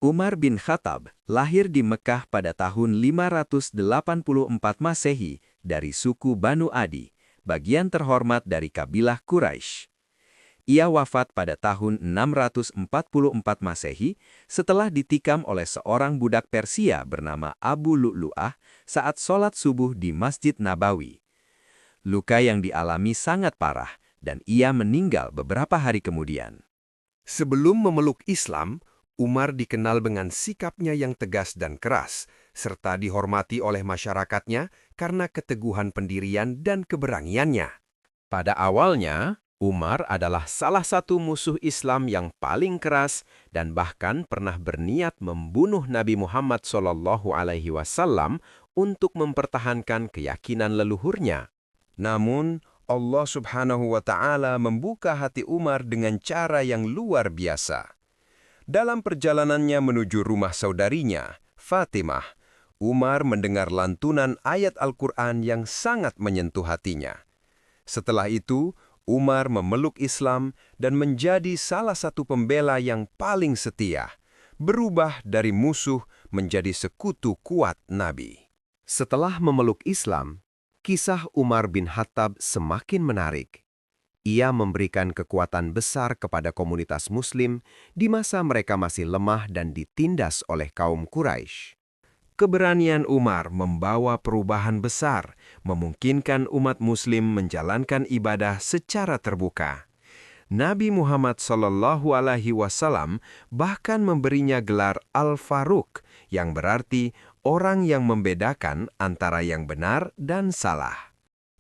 Umar bin Khattab lahir di Mekah pada tahun 584 Masehi dari suku Banu Adi, bagian terhormat dari kabilah Quraisy. Ia wafat pada tahun 644 Masehi setelah ditikam oleh seorang budak Persia bernama Abu Lu'lu'ah saat sholat subuh di Masjid Nabawi. Luka yang dialami sangat parah dan ia meninggal beberapa hari kemudian. Sebelum memeluk Islam, Umar dikenal dengan sikapnya yang tegas dan keras, serta dihormati oleh masyarakatnya karena keteguhan pendirian dan keberaniannya. Pada awalnya, Umar adalah salah satu musuh Islam yang paling keras dan bahkan pernah berniat membunuh Nabi Muhammad SAW untuk mempertahankan keyakinan leluhurnya. Namun, Allah Subhanahu wa Ta'ala membuka hati Umar dengan cara yang luar biasa. Dalam perjalanannya menuju rumah saudarinya, Fatimah, Umar mendengar lantunan ayat Al-Quran yang sangat menyentuh hatinya. Setelah itu, Umar memeluk Islam dan menjadi salah satu pembela yang paling setia, berubah dari musuh menjadi sekutu kuat Nabi. Setelah memeluk Islam, kisah Umar bin Khattab semakin menarik. Ia memberikan kekuatan besar kepada komunitas Muslim di masa mereka masih lemah dan ditindas oleh kaum Quraisy. Keberanian Umar membawa perubahan besar, memungkinkan umat Muslim menjalankan ibadah secara terbuka. Nabi Muhammad SAW bahkan memberinya gelar Al-Faruq, yang berarti orang yang membedakan antara yang benar dan salah.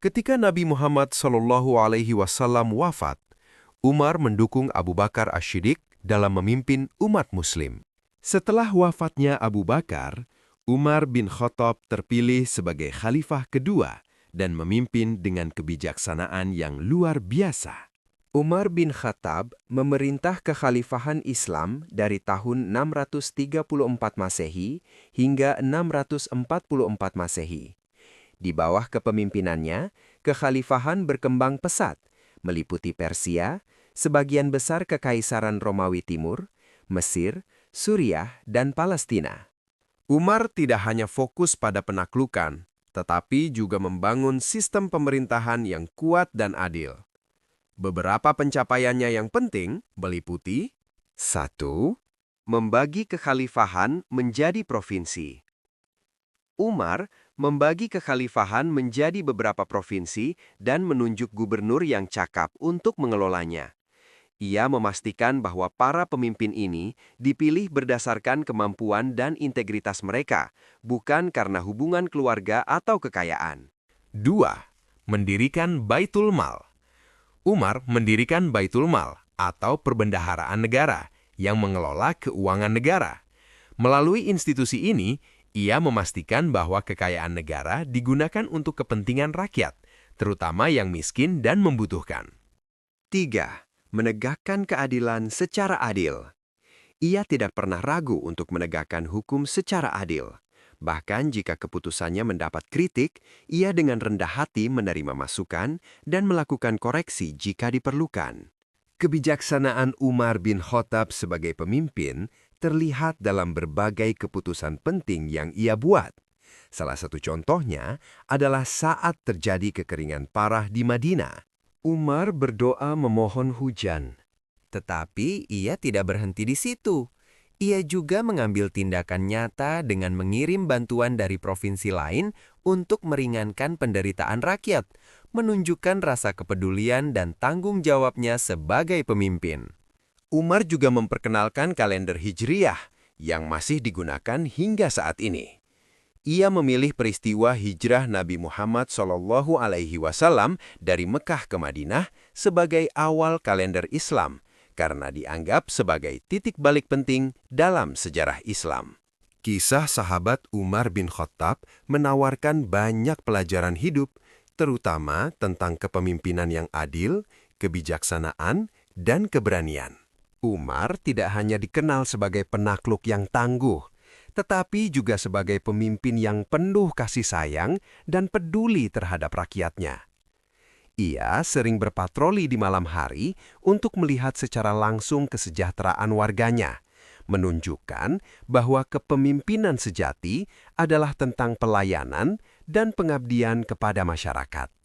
Ketika Nabi Muhammad SAW wafat, Umar mendukung Abu Bakar Asy-Syiddiq dalam memimpin umat Muslim. Setelah wafatnya Abu Bakar, Umar bin Khattab terpilih sebagai khalifah kedua dan memimpin dengan kebijaksanaan yang luar biasa. Umar bin Khattab memerintah kekhalifahan Islam dari tahun 634 Masehi hingga 644 Masehi. Di bawah kepemimpinannya, kekhalifahan berkembang pesat, meliputi Persia, sebagian besar Kekaisaran Romawi Timur, Mesir, Suriah, dan Palestina. Umar tidak hanya fokus pada penaklukan, tetapi juga membangun sistem pemerintahan yang kuat dan adil. Beberapa pencapaiannya yang penting meliputi 1. Membagi kekhalifahan menjadi provinsi. Umar membagi kekhalifahan menjadi beberapa provinsi dan menunjuk gubernur yang cakap untuk mengelolanya. Ia memastikan bahwa para pemimpin ini dipilih berdasarkan kemampuan dan integritas mereka, bukan karena hubungan keluarga atau kekayaan. 2. Mendirikan Baitul Mal. Umar mendirikan Baitul Mal atau Perbendaharaan Negara yang mengelola keuangan negara. Melalui institusi ini, ia memastikan bahwa kekayaan negara digunakan untuk kepentingan rakyat, terutama yang miskin dan membutuhkan. 3. Menegakkan keadilan secara adil. Ia tidak pernah ragu untuk menegakkan hukum secara adil. Bahkan jika keputusannya mendapat kritik, ia dengan rendah hati menerima masukan dan melakukan koreksi jika diperlukan. Kebijaksanaan Umar bin Khattab sebagai pemimpin terlihat dalam berbagai keputusan penting yang ia buat. Salah satu contohnya adalah saat terjadi kekeringan parah di Madinah. Umar berdoa memohon hujan. Tetapi ia tidak berhenti di situ. Ia juga mengambil tindakan nyata dengan mengirim bantuan dari provinsi lain untuk meringankan penderitaan rakyat, menunjukkan rasa kepedulian dan tanggung jawabnya sebagai pemimpin. Umar juga memperkenalkan kalender Hijriyah yang masih digunakan hingga saat ini. Ia memilih peristiwa hijrah Nabi Muhammad SAW dari Mekah ke Madinah sebagai awal kalender Islam karena dianggap sebagai titik balik penting dalam sejarah Islam. Kisah sahabat Umar bin Khattab menawarkan banyak pelajaran hidup, terutama tentang kepemimpinan yang adil, kebijaksanaan, dan keberanian. Umar tidak hanya dikenal sebagai penakluk yang tangguh, tetapi juga sebagai pemimpin yang penuh kasih sayang dan peduli terhadap rakyatnya. Ia sering berpatroli di malam hari untuk melihat secara langsung kesejahteraan warganya, menunjukkan bahwa kepemimpinan sejati adalah tentang pelayanan dan pengabdian kepada masyarakat.